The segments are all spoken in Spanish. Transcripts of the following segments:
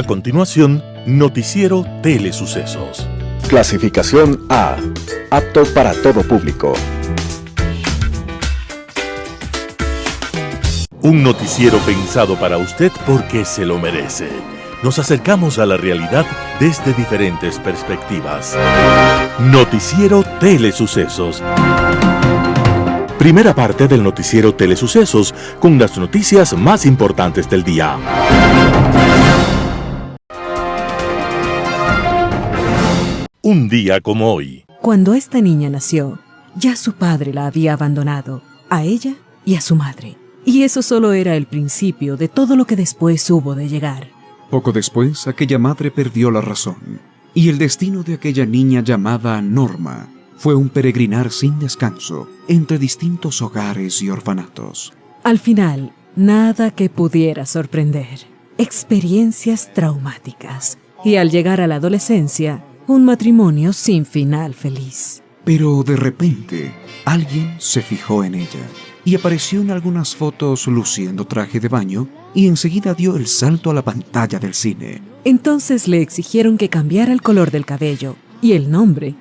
A continuación, Noticiero Telesucesos. Clasificación A. Apto para todo público. Un noticiero pensado para usted porque se lo merece. Nos acercamos a la realidad desde diferentes perspectivas. Noticiero Telesucesos. Primera parte del Noticiero Telesucesos con las noticias más importantes del día. Un día como hoy. Cuando esta niña nació, ya su padre la había abandonado, a ella y a su madre. Y eso solo era el principio de todo lo que después hubo de llegar. Poco después, aquella madre perdió la razón, y el destino de aquella niña llamada Norma fue un peregrinar sin descanso entre distintos hogares y orfanatos. Al final, nada que pudiera sorprender. Experiencias traumáticas. Y al llegar a la adolescencia, un matrimonio sin final feliz. Pero de repente, alguien se fijó en ella y apareció en algunas fotos luciendo traje de baño y enseguida dio el salto a la pantalla del cine. Entonces le exigieron que cambiara el color del cabello y el nombre.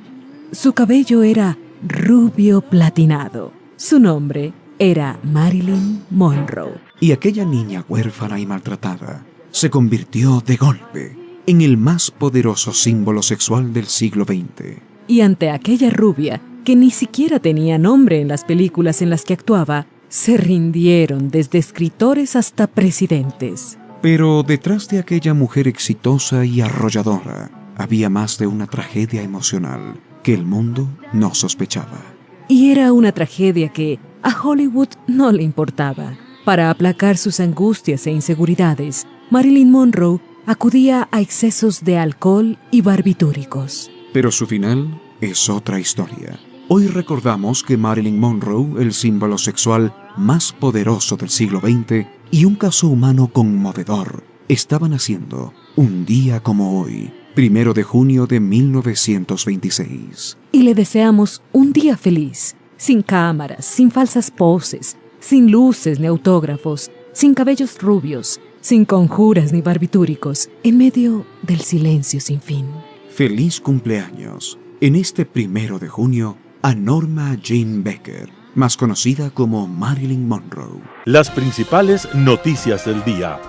Su cabello era rubio platinado. Su nombre era Marilyn Monroe. Y aquella niña huérfana y maltratada se convirtió de golpe en el más poderoso símbolo sexual del siglo XX. Y ante aquella rubia, que ni siquiera tenía nombre en las películas en las que actuaba, se rindieron desde escritores hasta presidentes. Pero detrás de aquella mujer exitosa y arrolladora, había más de una tragedia emocional que el mundo no sospechaba. Y era una tragedia que a Hollywood no le importaba. Para aplacar sus angustias e inseguridades, Marilyn Monroe acudía a excesos de alcohol y barbitúricos. Pero su final es otra historia. Hoy recordamos que Marilyn Monroe, el símbolo sexual más poderoso del siglo XX y un caso humano conmovedor, estaban haciendo un día como hoy, 1 de junio de 1926. Y le deseamos un día feliz, sin cámaras, sin falsas poses, sin luces ni autógrafos, sin cabellos rubios, sin conjuras ni barbitúricos, en medio del silencio sin fin. Feliz cumpleaños, en este 1 de junio, a Norma Jean Becker, más conocida como Marilyn Monroe. Las principales noticias del día.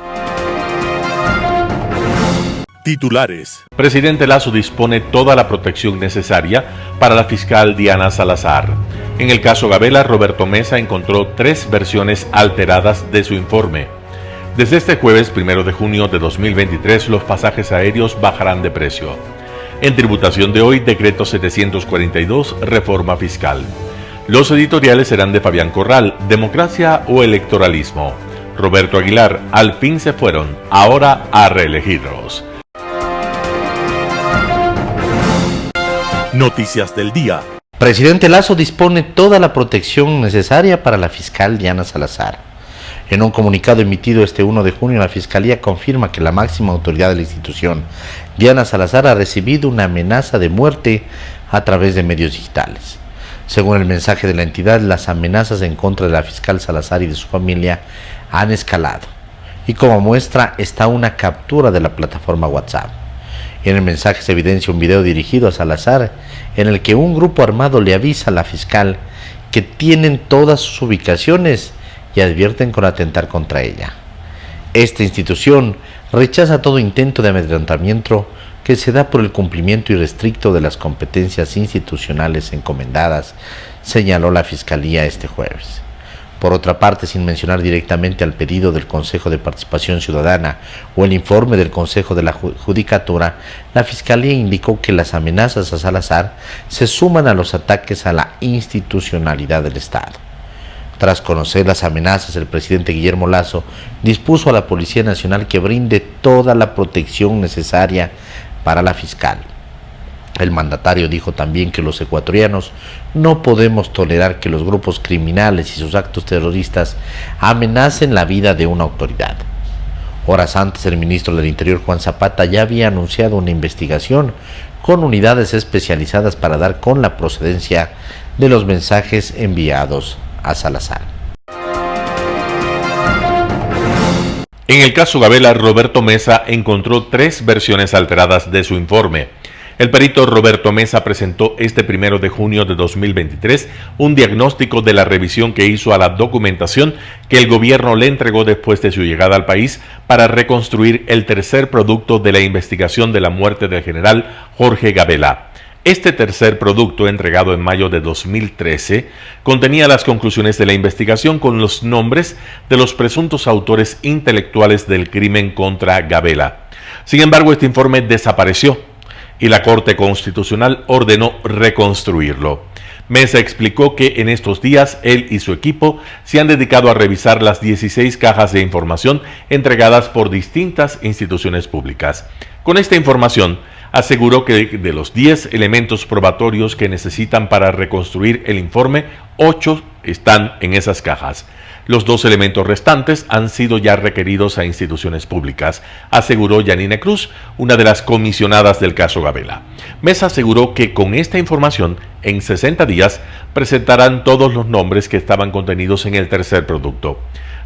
Titulares. Presidente Lasso dispone toda la protección necesaria para la fiscal Diana Salazar. En el caso Gabela, Roberto Mesa encontró 3 versiones alteradas de su informe. Desde este jueves 1 de junio de 2023, los pasajes aéreos bajarán de precio. En tributación de hoy, decreto 742, reforma fiscal. Los editoriales serán de Fabián Corral, democracia o electoralismo. Roberto Aguilar, al fin se fueron, ahora a reelegirlos. Noticias del día. Presidente Lasso dispone toda la protección necesaria para la fiscal Diana Salazar. En un comunicado emitido este 1 de junio, la Fiscalía confirma que la máxima autoridad de la institución, Diana Salazar, ha recibido una amenaza de muerte a través de medios digitales. Según el mensaje de la entidad, las amenazas en contra de la fiscal Salazar y de su familia han escalado. Y como muestra está una captura de la plataforma WhatsApp. En el mensaje se evidencia un video dirigido a Salazar en el que un grupo armado le avisa a la fiscal que tienen todas sus ubicaciones y advierten con atentar contra ella. Esta institución rechaza todo intento de amedrentamiento que se da por el cumplimiento irrestricto de las competencias institucionales encomendadas, señaló la Fiscalía este jueves. Por otra parte, sin mencionar directamente al pedido del Consejo de Participación Ciudadana o el informe del Consejo de la Judicatura, la Fiscalía indicó que las amenazas a Salazar se suman a los ataques a la institucionalidad del Estado. Tras conocer las amenazas, el presidente Guillermo Lasso dispuso a la Policía Nacional que brinde toda la protección necesaria para la fiscal. El mandatario dijo también que los ecuatorianos no podemos tolerar que los grupos criminales y sus actos terroristas amenacen la vida de una autoridad. Horas antes, el ministro del Interior, Juan Zapata, ya había anunciado una investigación con unidades especializadas para dar con la procedencia de los mensajes enviados a Salazar. En el caso Gabela, Roberto Mesa encontró 3 versiones alteradas de su informe. El perito Roberto Mesa presentó este 1 de junio de 2023 un diagnóstico de la revisión que hizo a la documentación que el gobierno le entregó después de su llegada al país para reconstruir el tercer producto de la investigación de la muerte del general Jorge Gabela. Este tercer producto, entregado en mayo de 2013, contenía las conclusiones de la investigación con los nombres de los presuntos autores intelectuales del crimen contra Gabela. Sin embargo, este informe desapareció y la Corte Constitucional ordenó reconstruirlo. Mesa explicó que en estos días él y su equipo se han dedicado a revisar las 16 cajas de información entregadas por distintas instituciones públicas. Con esta información, aseguró que de los 10 elementos probatorios que necesitan para reconstruir el informe, 8 están en esas cajas. Los 2 elementos restantes han sido ya requeridos a instituciones públicas, aseguró Yanine Cruz, una de las comisionadas del caso Gabela. Mesa aseguró que con esta información, en 60 días, presentarán todos los nombres que estaban contenidos en el tercer producto.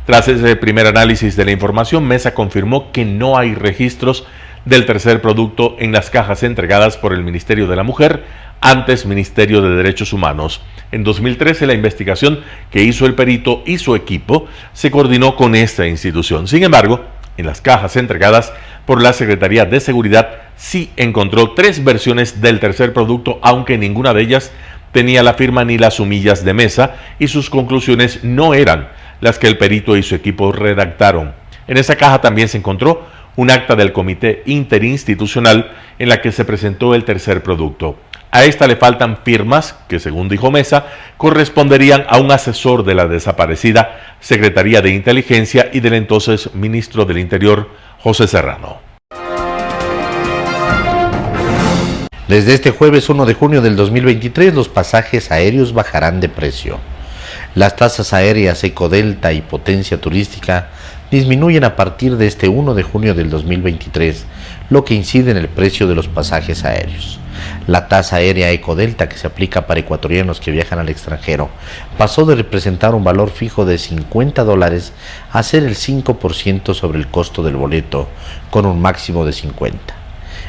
Tras ese primer análisis de la información, Mesa confirmó que no hay registros del tercer producto en las cajas entregadas por el Ministerio de la Mujer, antes Ministerio de Derechos Humanos. En 2013, la investigación que hizo el perito y su equipo se coordinó con esta institución. Sin embargo, en las cajas entregadas por la Secretaría de Seguridad sí encontró 3 versiones del tercer producto, aunque ninguna de ellas tenía la firma ni las humillas de Mesa, y sus conclusiones no eran las que el perito y su equipo redactaron. En esa caja también se encontró un acta del Comité Interinstitucional en la que se presentó el tercer producto. A esta le faltan firmas que, según dijo Mesa, corresponderían a un asesor de la desaparecida Secretaría de Inteligencia y del entonces ministro del Interior, José Serrano. Desde este jueves 1 de junio del 2023, los pasajes aéreos bajarán de precio. Las tasas aéreas Ecodelta y Potencia Turística disminuyen a partir de este 1 de junio del 2023, lo que incide en el precio de los pasajes aéreos. La tasa aérea Ecodelta, que se aplica para ecuatorianos que viajan al extranjero, pasó de representar un valor fijo de $50 a ser el 5% sobre el costo del boleto, con un máximo de 50.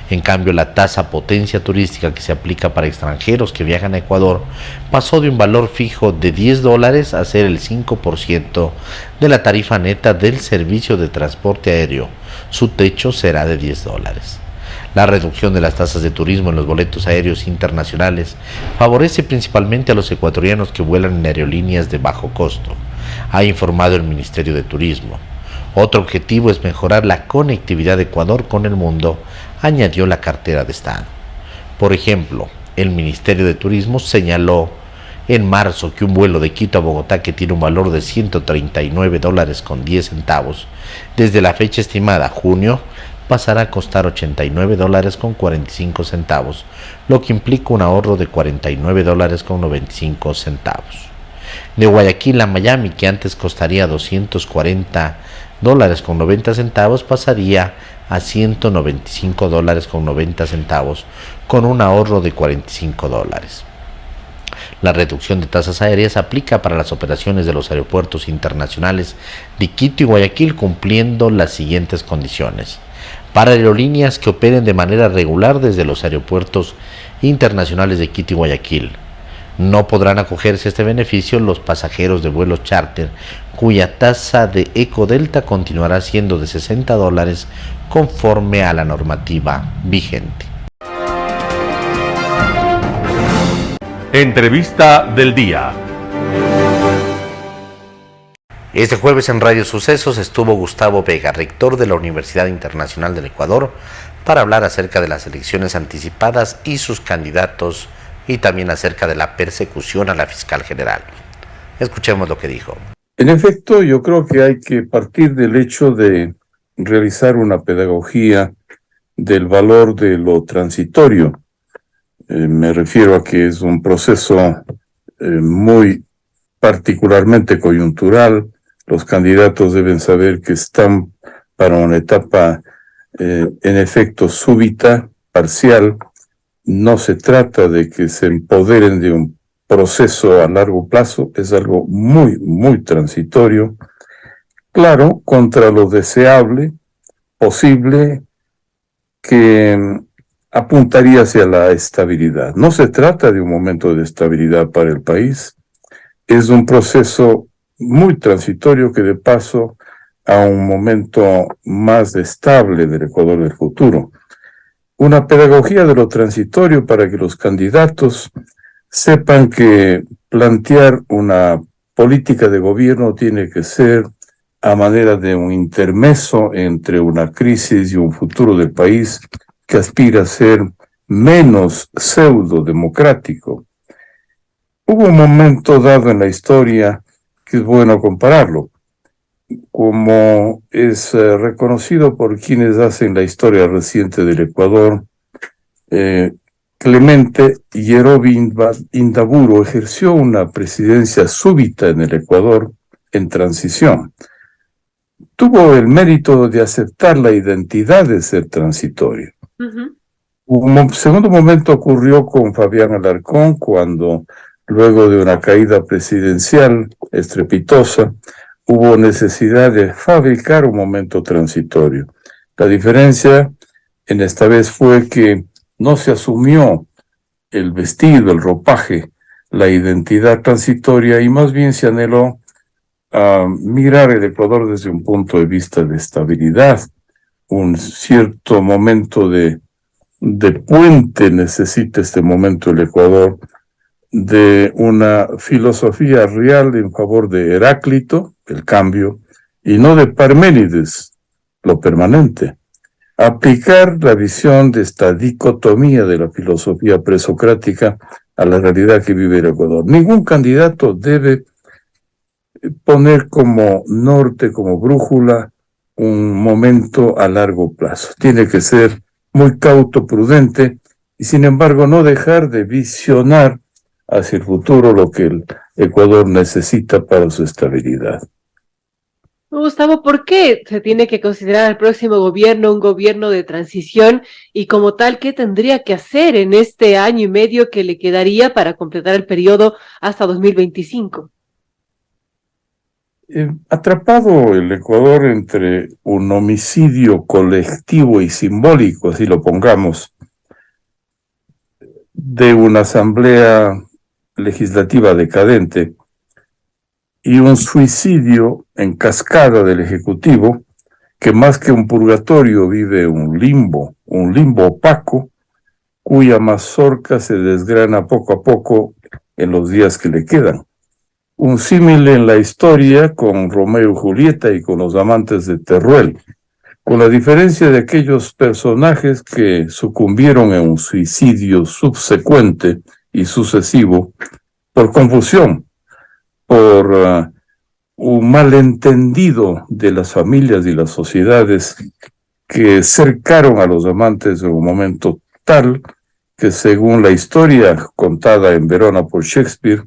En cambio, la tasa Potencia Turística, que se aplica para extranjeros que viajan a Ecuador, pasó de un valor fijo de $10 a ser el 5% de la tarifa neta del servicio de transporte aéreo. Su techo será de $10. La reducción de las tasas de turismo en los boletos aéreos internacionales favorece principalmente a los ecuatorianos que vuelan en aerolíneas de bajo costo, ha informado el Ministerio de Turismo. Otro objetivo es mejorar la conectividad de Ecuador con el mundo, añadió la cartera de Estado. Por ejemplo, el Ministerio de Turismo señaló en marzo que un vuelo de Quito a Bogotá, que tiene un valor de $139.10, desde la fecha estimada junio, pasará a costar $89.45, lo que implica un ahorro de $49.95. De Guayaquil a Miami, que antes costaría $240.90, pasaría a $195.90, con un ahorro de $45. La reducción de tasas aéreas aplica para las operaciones de los aeropuertos internacionales de Quito y Guayaquil, cumpliendo las siguientes condiciones. Para aerolíneas que operen de manera regular desde los aeropuertos internacionales de Quito y Guayaquil, no podrán acogerse a este beneficio los pasajeros de vuelos charter, cuya tasa de Ecodelta continuará siendo de $60 conforme a la normativa vigente. Entrevista del día. Este jueves en Radio Sucesos estuvo Gustavo Vega, rector de la Universidad Internacional del Ecuador, para hablar acerca de las elecciones anticipadas y sus candidatos, y también acerca de la persecución a la fiscal general. Escuchemos lo que dijo. En efecto, yo creo que hay que partir del hecho de realizar una pedagogía del valor de lo transitorio. Me refiero a que es un proceso muy particularmente coyuntural. Los candidatos deben saber que están para una etapa, en efecto, súbita, parcial. No se trata de que se empoderen de un proceso a largo plazo, es algo muy, muy transitorio. claro, contra lo deseable, posible, que apuntaría hacia la estabilidad. No se trata de un momento de estabilidad para el país, es un proceso muy transitorio que de paso a un momento más estable del Ecuador del futuro. Una pedagogía de lo transitorio para que los candidatos sepan que plantear una política de gobierno tiene que ser a manera de un intermeso entre una crisis y un futuro del país que aspira a ser menos pseudo-democrático. Hubo un momento dado en la historia que es bueno compararlo, como es reconocido por quienes hacen la historia reciente del Ecuador. Clemente Yerobi Indaburo ejerció una presidencia súbita en el Ecuador en transición. Tuvo el mérito de aceptar la identidad de ser transitorio. Un segundo momento ocurrió con Fabián Alarcón, cuando luego de una caída presidencial estrepitosa, hubo necesidad de fabricar un momento transitorio. La diferencia en esta vez fue que no se asumió el vestido, el ropaje, la identidad transitoria, y más bien se anheló a mirar el Ecuador desde un punto de vista de estabilidad. Un cierto momento de puente necesita este momento el Ecuador, de una filosofía real en favor de Heráclito, el cambio, y no de Parménides, lo permanente. Aplicar la visión de esta dicotomía de la filosofía presocrática a la realidad que vive el Ecuador. Ningún candidato debe poner como norte, como brújula, un momento a largo plazo. Tiene que ser muy cauto, prudente, y sin embargo no dejar de visionar hacia el futuro lo que el Ecuador necesita para su estabilidad. Gustavo, ¿por qué se tiene que considerar al próximo gobierno un gobierno de transición y como tal, qué tendría que hacer en este año y medio que le quedaría para completar el periodo hasta 2025? Atrapado el Ecuador entre un homicidio colectivo y simbólico, así lo pongamos, de una asamblea legislativa decadente y un suicidio en cascada del Ejecutivo, que más que un purgatorio vive un limbo opaco, cuya mazorca se desgrana poco a poco en los días que le quedan. Un símil en la historia con Romeo y Julieta y con los amantes de Teruel, con la diferencia de aquellos personajes que sucumbieron en un suicidio subsecuente y sucesivo por confusión, por un malentendido de las familias y las sociedades que cercaron a los amantes en un momento tal que, según la historia contada en Verona por Shakespeare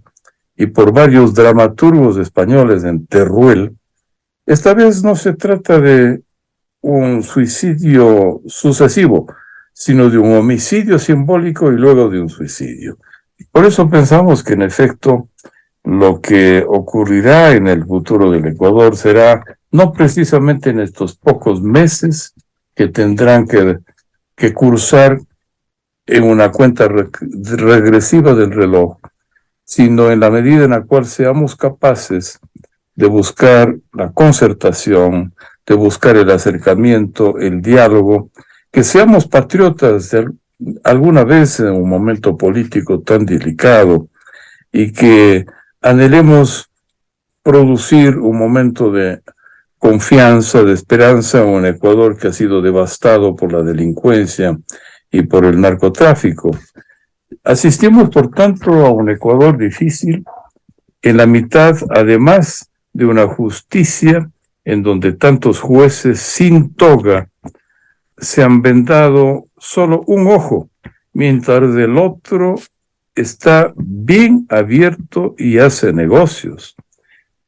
y por varios dramaturgos españoles en Teruel, esta vez no se trata de un suicidio sucesivo, sino de un homicidio simbólico y luego de un suicidio. Por eso pensamos que, en efecto, lo que ocurrirá en el futuro del Ecuador será no precisamente en estos pocos meses que tendrán que cursar en una cuenta regresiva del reloj, sino en la medida en la cual seamos capaces de buscar la concertación, de buscar el acercamiento, el diálogo, que seamos patriotas alguna vez en un momento político tan delicado y que anhelemos producir un momento de confianza, de esperanza en un Ecuador que ha sido devastado por la delincuencia y por el narcotráfico. Asistimos, por tanto, a un Ecuador difícil, en la mitad, además de una justicia en donde tantos jueces sin toga se han vendado solo un ojo, mientras el otro está bien abierto y hace negocios.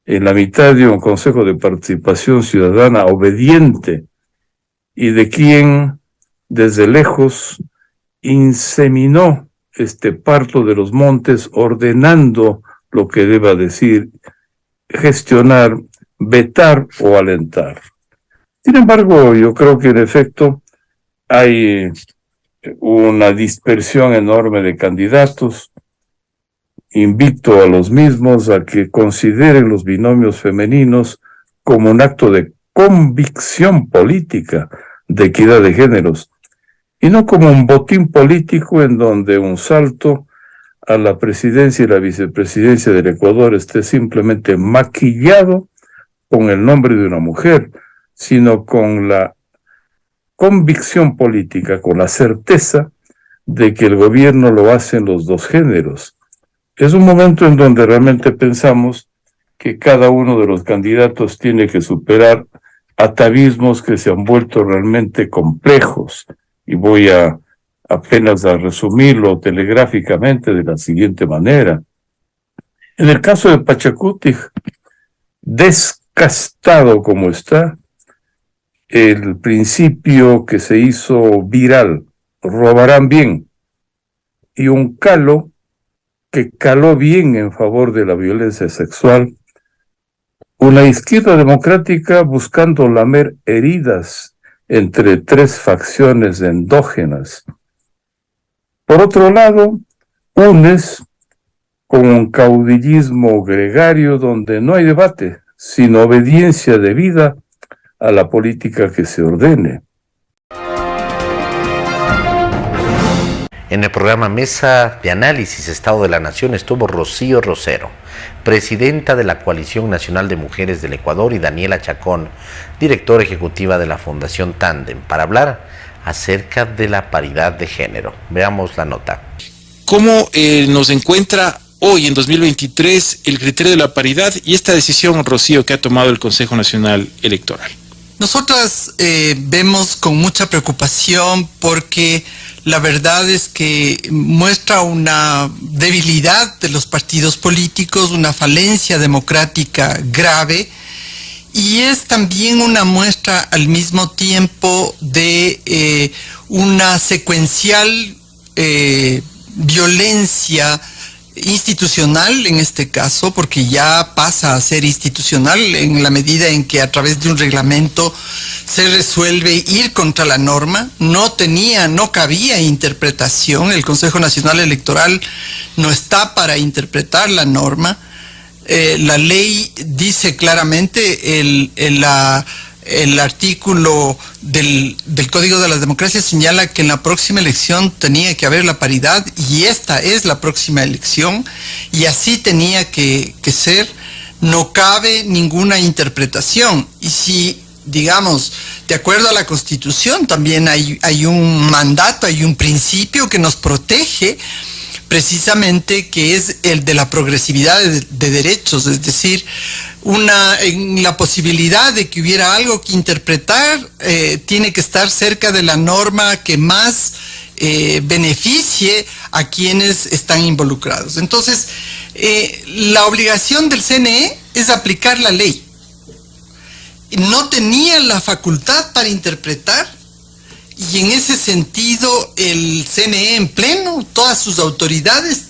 En la mitad de un Consejo de Participación Ciudadana obediente y de quien desde lejos inseminó este parto de los montes, ordenando lo que deba decir, gestionar vetar o alentar. Sin embargo, yo creo que en efecto hay una dispersión enorme de candidatos. Invito a los mismos a que consideren los binomios femeninos como un acto de convicción política de equidad de géneros y no como un botín político en donde un salto a la presidencia y la vicepresidencia del Ecuador esté simplemente maquillado con el nombre de una mujer, sino con la convicción política, con la certeza de que el gobierno lo hace en los dos géneros. Es un momento en donde realmente pensamos que cada uno de los candidatos tiene que superar atavismos que se han vuelto realmente complejos. Y voy apenas a resumirlo telegráficamente de la siguiente manera. En el caso de Pachacuti, descastado como está, el principio que se hizo viral, robarán bien, y un calo que caló bien en favor de la violencia sexual, una izquierda democrática buscando lamer heridas entre tres facciones endógenas. Por otro lado, UNES con un caudillismo gregario donde no hay debate, sino obediencia debida a la política que se ordene. En el programa Mesa de Análisis Estado de la Nación estuvo Rocío Rosero, presidenta de la Coalición Nacional de Mujeres del Ecuador, y Daniela Chacón, directora ejecutiva de la Fundación Tándem, para hablar acerca de la paridad de género. Veamos la nota. ¿Cómo nos encuentra hoy, en 2023, el criterio de la paridad y esta decisión, Rocío, que ha tomado el Consejo Nacional Electoral? Nosotras vemos con mucha preocupación porque la verdad es que muestra una debilidad de los partidos políticos, una falencia democrática grave, y es también una muestra al mismo tiempo de una secuencial violencia institucional en este caso, porque ya pasa a ser institucional en la medida en que a través de un reglamento se resuelve ir contra la norma. No cabía interpretación. El Consejo Nacional Electoral no está para interpretar la norma. La ley dice claramente, el artículo del Código de la Democracia señala que en la próxima elección tenía que haber la paridad, y esta es la próxima elección, y así tenía que ser. No cabe ninguna interpretación. Y si, digamos, de acuerdo a la Constitución, también hay un mandato, hay un principio que nos protege, precisamente, que es el de la progresividad de derechos, es decir, en la posibilidad de que hubiera algo que interpretar, tiene que estar cerca de la norma que más beneficie a quienes están involucrados. Entonces, la obligación del CNE es aplicar la ley. No tenía la facultad para interpretar, y en ese sentido el CNE en pleno, todas sus autoridades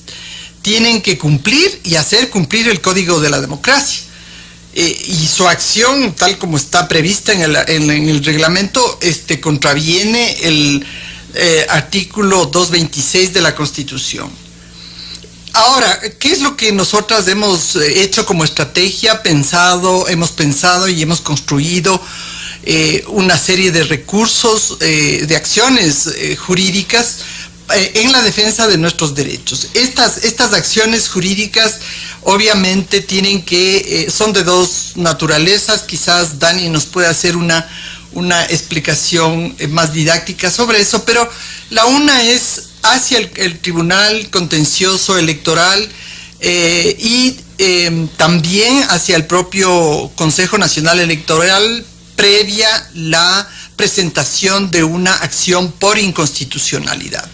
tienen que cumplir y hacer cumplir el Código de la Democracia. Y su acción, tal como está prevista en el reglamento, contraviene el artículo 226 de la Constitución. Ahora, ¿qué es lo que nosotras hemos hecho como estrategia? Hemos pensado y hemos construido una serie de recursos, de acciones jurídicas en la defensa de nuestros derechos. Estas acciones jurídicas obviamente son de dos naturalezas. Quizás Dani nos puede hacer una explicación más didáctica sobre eso, pero la una es hacia el Tribunal Contencioso Electoral y también hacia el propio Consejo Nacional Electoral, previa la presentación de una acción por inconstitucionalidad.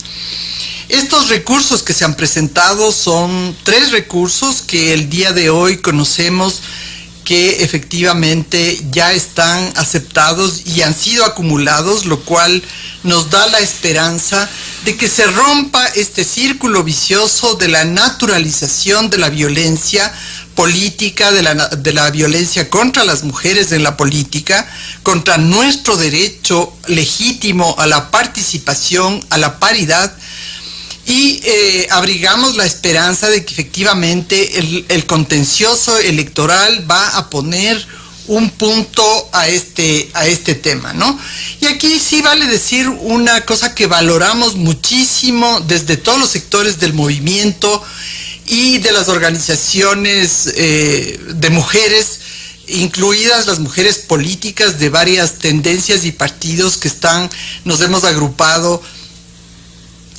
Estos recursos que se han presentado son 3 recursos que el día de hoy conocemos que efectivamente ya están aceptados y han sido acumulados, lo cual nos da la esperanza de que se rompa este círculo vicioso de la naturalización de la violencia política, de la violencia contra las mujeres en la política, contra nuestro derecho legítimo a la participación, a la paridad, y abrigamos la esperanza de que efectivamente el contencioso electoral va a poner un punto a este tema, ¿no? Y aquí sí vale decir una cosa que valoramos muchísimo desde todos los sectores del movimiento y de las organizaciones de mujeres, incluidas las mujeres políticas de varias tendencias y partidos que nos hemos agrupado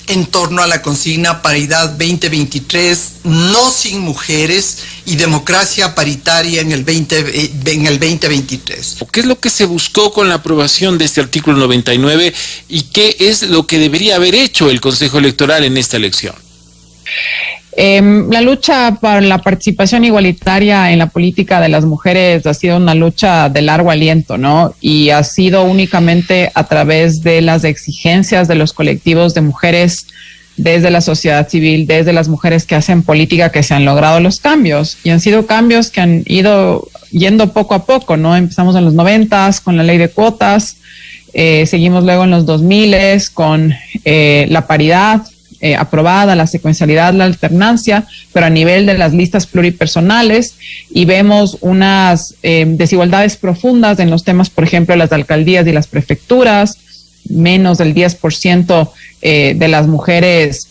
en torno a la consigna Paridad 2023, no sin mujeres y democracia paritaria en el 2023. ¿Qué es lo que se buscó con la aprobación de este artículo 99 y qué es lo que debería haber hecho el Consejo Electoral en esta elección? La lucha por la participación igualitaria en la política de las mujeres ha sido una lucha de largo aliento, ¿no? Y ha sido únicamente a través de las exigencias de los colectivos de mujeres, desde la sociedad civil, desde las mujeres que hacen política, que se han logrado los cambios. Y han sido cambios que han ido yendo poco a poco, ¿no? Empezamos en los 90s con la ley de cuotas, seguimos luego en los 2000s con la paridad, aprobada, la secuencialidad, la alternancia, pero a nivel de las listas pluripersonales, y vemos unas desigualdades profundas en los temas, por ejemplo, las alcaldías y las prefecturas. Menos del 10% de las mujeres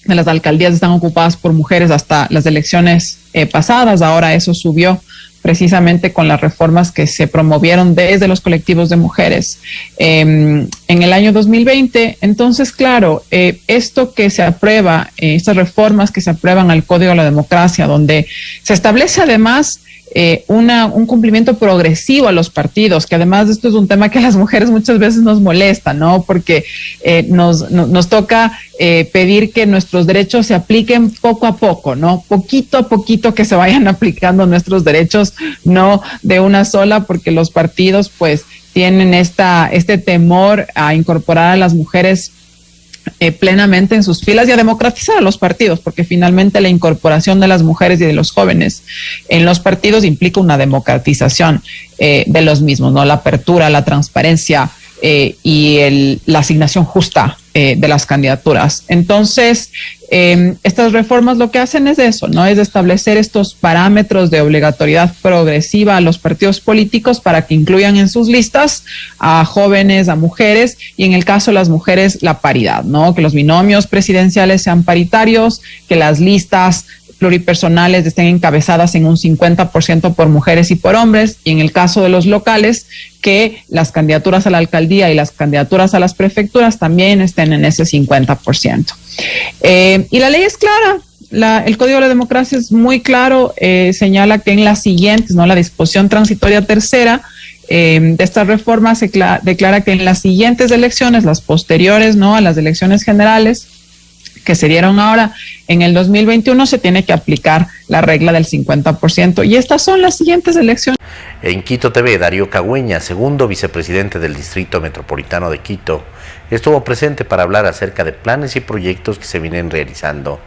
de las alcaldías están ocupadas por mujeres hasta las elecciones pasadas. Ahora eso subió precisamente con las reformas que se promovieron desde los colectivos de mujeres en el año 2020. Entonces, claro, esto que se aprueba, estas reformas que se aprueban al Código de la Democracia, donde se establece además un cumplimiento progresivo a los partidos, que además esto es un tema que a las mujeres muchas veces nos molesta, ¿no? Porque nos toca pedir que nuestros derechos se apliquen poco a poco, ¿no? Poquito a poquito que se vayan aplicando nuestros derechos, no de una sola, porque los partidos pues tienen este temor a incorporar a las mujeres plenamente en sus filas y a democratizar a los partidos, porque finalmente la incorporación de las mujeres y de los jóvenes en los partidos implica una democratización de los mismos, ¿no? La apertura, la transparencia y la asignación justa de las candidaturas. Entonces, estas reformas lo que hacen es eso, ¿no? Es establecer estos parámetros de obligatoriedad progresiva a los partidos políticos para que incluyan en sus listas a jóvenes, a mujeres, y en el caso de las mujeres, la paridad, ¿no? Que los binomios presidenciales sean paritarios, que las listas pluripersonales estén encabezadas en un 50% por mujeres y por hombres, y en el caso de los locales, que las candidaturas a la alcaldía y las candidaturas a las prefecturas también estén en ese 50%. Y la ley es clara, el Código de la Democracia es muy claro, señala que en las siguientes, ¿no? La disposición transitoria tercera de esta reforma se declara que en las siguientes elecciones, las posteriores, ¿no? A las elecciones generales que se dieron ahora en el 2021, se tiene que aplicar la regla del 50%. Y estas son las siguientes elecciones. En Quito TV, Darío Cagüeña, segundo vicepresidente del Distrito Metropolitano de Quito, estuvo presente para hablar acerca de planes y proyectos que se vienen realizando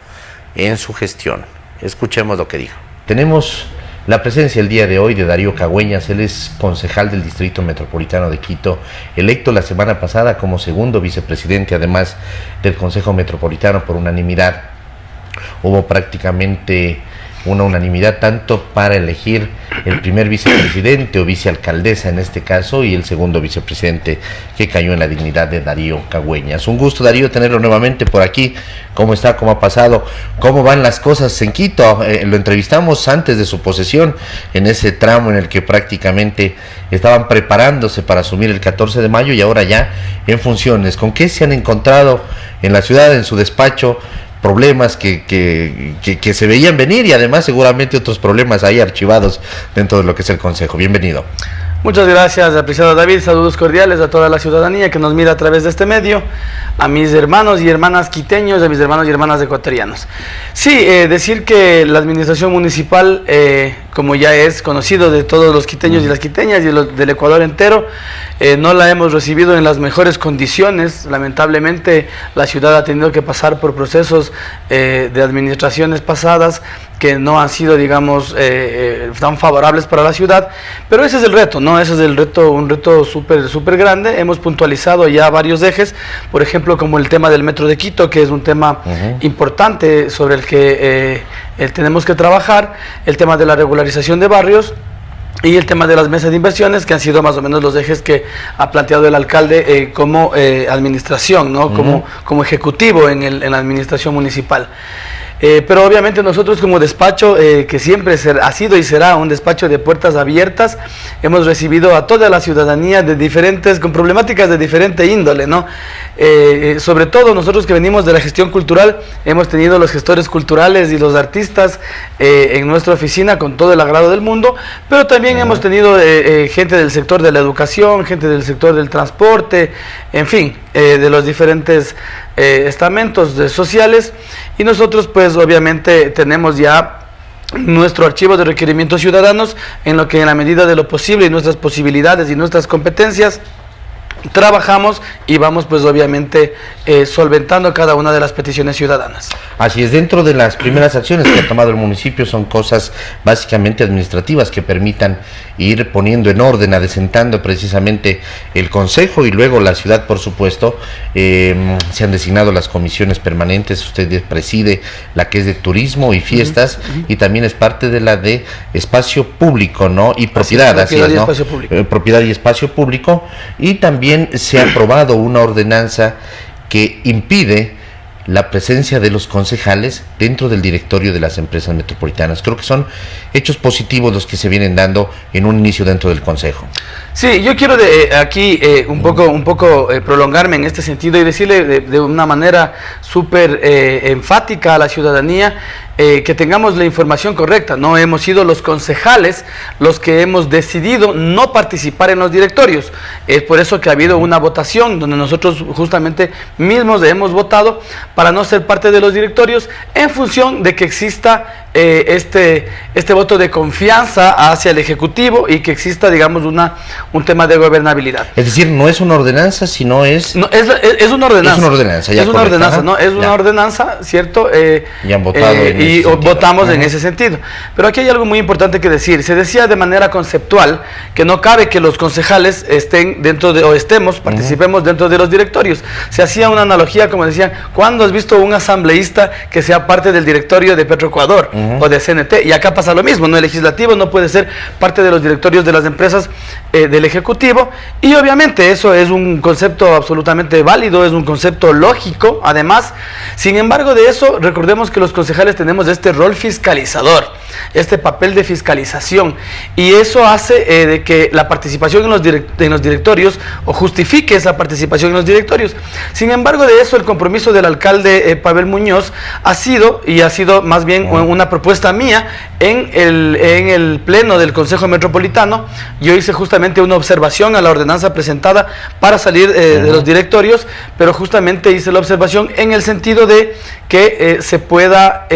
en su gestión. Escuchemos lo que dijo. Tenemos la presencia el día de hoy de Darío Cagüeñas. Él es concejal del Distrito Metropolitano de Quito, electo la semana pasada como segundo vicepresidente, además del Consejo Metropolitano por unanimidad. Hubo prácticamente una unanimidad tanto para elegir el primer vicepresidente o vicealcaldesa en este caso y el segundo vicepresidente, que cayó en la dignidad de Darío Cagüeñas. Un gusto, Darío, tenerlo nuevamente por aquí. ¿Cómo está? ¿Cómo ha pasado? ¿Cómo van las cosas en Quito? Lo entrevistamos antes de su posesión, en ese tramo en el que prácticamente estaban preparándose para asumir el 14 de mayo y ahora ya en funciones. ¿Con qué se han encontrado en la ciudad, en su despacho? Problemas que se veían venir y además seguramente otros problemas ahí archivados dentro de lo que es el Consejo. Bienvenido. Muchas gracias, apreciado David. Saludos cordiales a toda la ciudadanía que nos mira a través de este medio, a mis hermanos y hermanas quiteños, a mis hermanos y hermanas ecuatorianos. Sí, decir que la administración municipal como ya es conocido de todos los quiteños y las quiteñas y del Ecuador entero. No la hemos recibido en las mejores condiciones. Lamentablemente la ciudad ha tenido que pasar por procesos de administraciones pasadas que no han sido, digamos, tan favorables para la ciudad, pero ese es el reto, ¿no? Ese es el reto, un reto súper grande. Hemos puntualizado ya varios ejes, por ejemplo, como el tema del Metro de Quito, que es un tema importante sobre el que tenemos que trabajar, el tema de la regularización de barrios, y el tema de las mesas de inversiones, que han sido más o menos los ejes que ha planteado el alcalde como administración, ¿no? Como ejecutivo en la administración municipal. Pero obviamente nosotros como despacho, que siempre ha sido y será un despacho de puertas abiertas, hemos recibido a toda la ciudadanía con problemáticas de diferente índole, ¿no? Sobre todo nosotros que venimos de la gestión cultural, hemos tenido los gestores culturales y los artistas en nuestra oficina con todo el agrado del mundo, pero también hemos tenido gente del sector de la educación, gente del sector del transporte, en fin, de los diferentes estamentos sociales, y nosotros pues obviamente tenemos ya nuestro archivo de requerimientos ciudadanos en lo que en la medida de lo posible y nuestras posibilidades y nuestras competencias trabajamos y vamos pues obviamente solventando cada una de las peticiones ciudadanas. Así es, dentro de las primeras acciones que ha tomado el municipio son cosas básicamente administrativas que permitan ir poniendo en orden, adecentando precisamente el consejo, y luego la ciudad, por supuesto. Se han designado las comisiones permanentes, usted preside la que es de turismo y fiestas, y también es parte de la de espacio público, ¿no? Y propiedad, propiedad y ¿no? espacio público. Propiedad y espacio público, y también se ha aprobado una ordenanza que impide la presencia de los concejales dentro del directorio de las empresas metropolitanas. Creo que son hechos positivos los que se vienen dando en un inicio dentro del consejo. Sí, yo quiero aquí un poco prolongarme en este sentido y decirle de una manera súper enfática a la ciudadanía que tengamos la información correcta. No hemos sido los concejales los que hemos decidido no participar en los directorios. Es por eso que ha habido una votación donde nosotros justamente mismos hemos votado para no ser parte de los directorios, en función de que exista este voto de confianza hacia el Ejecutivo y que exista, digamos, un tema de gobernabilidad. Es decir, no es una ordenanza, sino es... No, es una ordenanza. Es una ordenanza, ya. Es una ordenanza, ¿no? Es una ordenanza, ¿cierto? Y han votado y votamos en ese sentido. Pero aquí hay algo muy importante que decir. Se decía de manera conceptual que no cabe que los concejales estén dentro de, o participemos dentro de los directorios. Se hacía una analogía, como decían, ¿cuándo has visto un asambleísta que sea parte del directorio de Petroecuador o de CNT? Y acá pasa lo mismo, ¿no? El legislativo no puede ser parte de los directorios de las empresas del Ejecutivo, y obviamente eso es un concepto absolutamente válido, es un concepto lógico, además. Sin embargo, de eso, recordemos que los concejales tenemos este rol fiscalizador, este papel de fiscalización, y eso hace de que la participación en los directorios, o justifique esa participación en los directorios. Sin embargo, de eso el compromiso del alcalde Pavel Muñoz ha sido más bien una propuesta mía en el pleno del Consejo Metropolitano. Yo hice justamente una observación a la ordenanza presentada para salir de los directorios, pero justamente hice la observación en el sentido de que se pueda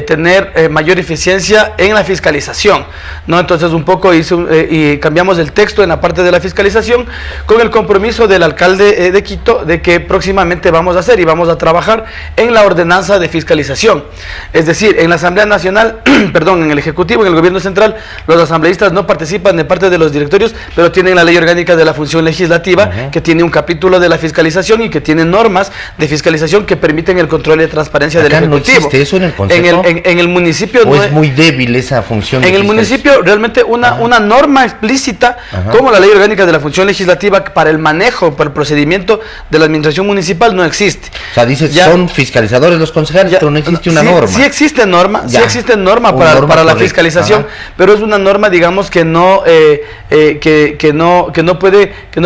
tener mayor eficiencia en la fiscalización, ¿no? Entonces un poco y cambiamos el texto en la parte de la fiscalización, con el compromiso del alcalde de Quito de que próximamente vamos a hacer y vamos a trabajar en la ordenanza de fiscalización. Es decir, en la Asamblea Nacional, perdón, en el Ejecutivo, en el Gobierno Central, los asambleístas no participan de parte de los directorios, pero tienen la Ley Orgánica de la Función Legislativa, que tiene un capítulo de la fiscalización y que tiene normas de fiscalización que permiten el control y transparencia del Ejecutivo. ¿No existe eso en el Consejo? En el municipio ¿O es muy débil esa función? En el municipio realmente una norma explícita como la Ley Orgánica de la Función Legislativa para el manejo, para el procedimiento de la administración municipal no existe. O sea, dices, son fiscalizadores los concejales, pero no existe una norma. Sí existe norma, para la fiscalización, pero es una norma, digamos, que no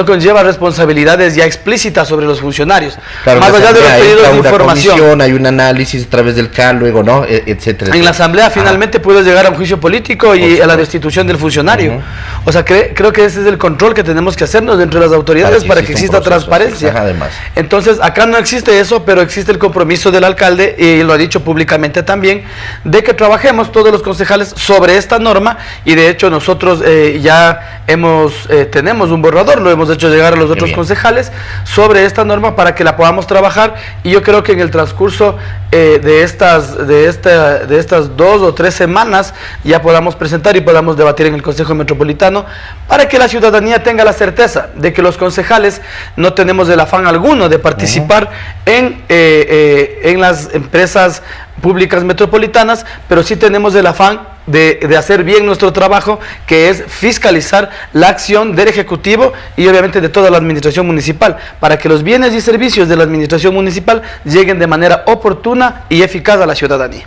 conlleva responsabilidades ya explícitas sobre los funcionarios. Claro, más allá de los pedidos de información. Hay un análisis a través del CAL, luego, ¿no? etcétera. En la asamblea finalmente puedes llegar a un juicio político y a la destitución del funcionario. O sea, creo que ese es el control que tenemos que hacernos dentro de las autoridades para que exista transparencia. Además. Entonces, acá no existe eso, pero existe el compromiso del alcalde, y lo ha dicho públicamente también, de que trabajemos todos los concejales sobre esta norma, y de hecho nosotros ya tenemos un borrador, lo hemos hecho llegar a los otros concejales sobre esta norma para que la podamos trabajar, y yo creo que en el transcurso de estas 2 o 3 semanas ya podamos presentar y podamos debatir en el Consejo Metropolitano, para que la ciudadanía tenga la certeza de que los concejales no tenemos el afán alguno de participar en las empresas públicas metropolitanas, pero sí tenemos el afán de hacer bien nuestro trabajo, que es fiscalizar la acción del Ejecutivo y obviamente de toda la administración municipal, para que los bienes y servicios de la administración municipal lleguen de manera oportuna y eficaz a la ciudadanía.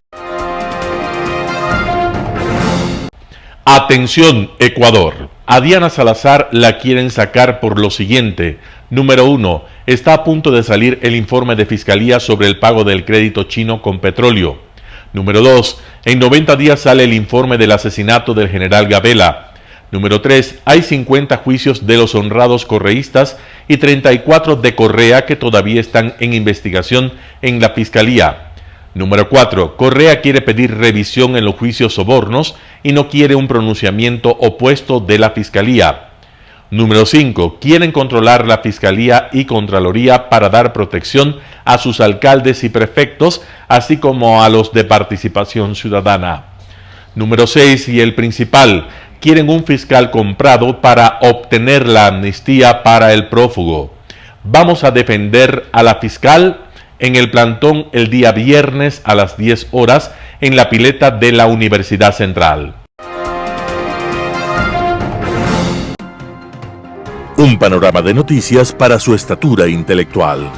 Atención, Ecuador. A Diana Salazar la quieren sacar por lo siguiente. Número 1. Está a punto de salir el informe de Fiscalía sobre el pago del crédito chino con petróleo. Número 2. En 90 días sale el informe del asesinato del general Gabela. Número 3. Hay 50 juicios de los honrados correístas y 34 de Correa que todavía están en investigación en la Fiscalía. Número 4. Correa quiere pedir revisión en los juicios sobornos y no quiere un pronunciamiento opuesto de la Fiscalía. Número 5. Quieren controlar la Fiscalía y Contraloría para dar protección a sus alcaldes y prefectos, así como a los de Participación Ciudadana. Número 6. Y el principal. Quieren un fiscal comprado para obtener la amnistía para el prófugo. Vamos a defender a la fiscal en el plantón el día viernes a las 10 horas en la pileta de la Universidad Central. Un panorama de noticias para su estatura intelectual.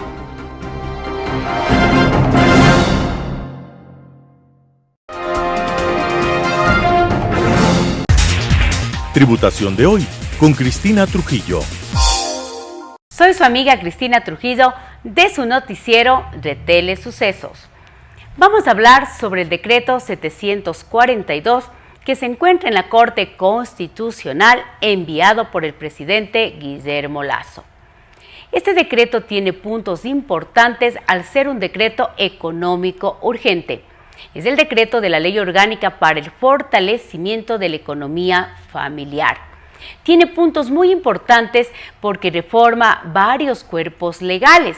Tributación de hoy con Cristina Trujillo. Soy su amiga Cristina Trujillo de su noticiero de Telesucesos. Vamos a hablar sobre el decreto 742 que se encuentra en la Corte Constitucional enviado por el presidente Guillermo Lasso. Este decreto tiene puntos importantes al ser un decreto económico urgente. Es el decreto de la Ley Orgánica para el fortalecimiento de la economía familiar. Tiene puntos muy importantes porque reforma varios cuerpos legales,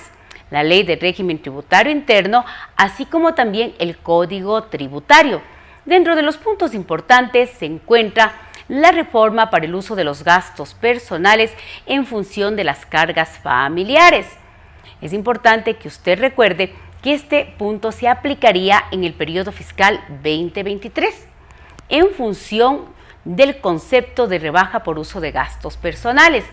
la Ley de Régimen Tributario Interno, así como también el Código Tributario. Dentro de los puntos importantes se encuentra la reforma para el uso de los gastos personales en función de las cargas familiares. Es importante que usted recuerde que este punto se aplicaría en el periodo fiscal 2023, en función del concepto de rebaja por uso de gastos personales,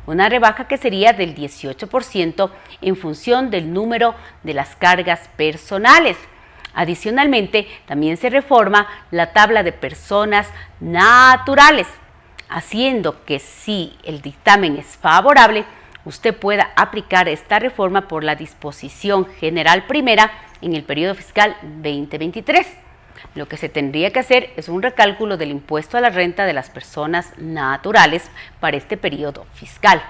una rebaja que sería del 18% en función del número de las cargas personales. Adicionalmente, también se reforma la tabla de personas naturales, haciendo que si el dictamen es favorable, usted pueda aplicar esta reforma por la disposición general primera en el periodo fiscal 2023. Lo que se tendría que hacer es un recálculo del impuesto a la renta de las personas naturales para este periodo fiscal.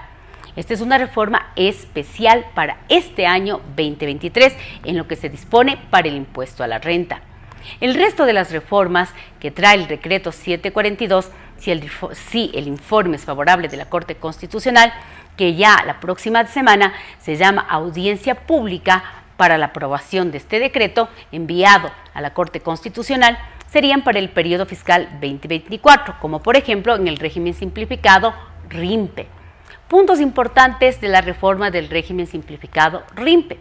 Esta es una reforma especial para este año 2023 en lo que se dispone para el impuesto a la renta. El resto de las reformas que trae el decreto 742, si el informe es favorable de la Corte Constitucional, que ya la próxima semana se llama audiencia pública para la aprobación de este decreto enviado a la Corte Constitucional, serían para el periodo fiscal 2024, como por ejemplo en el régimen simplificado RIMPE. Puntos importantes de la reforma del régimen simplificado RIMPE.